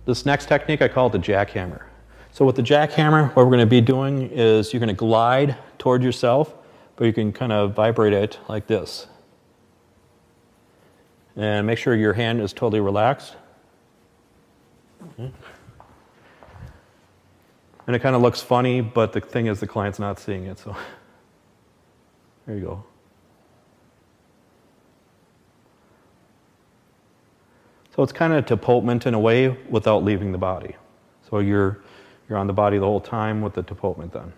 This next technique I call it the jackhammer. So with the jackhammer, what we're going to be doing is you're going to glide toward yourself, but you can kind of vibrate it like this. And make sure your hand is totally relaxed. And it kind of looks funny, but the thing is the client's not seeing it, so there you go. So it's kind of deportment in a way without leaving the body. So you're on the body the whole time with the deportment then.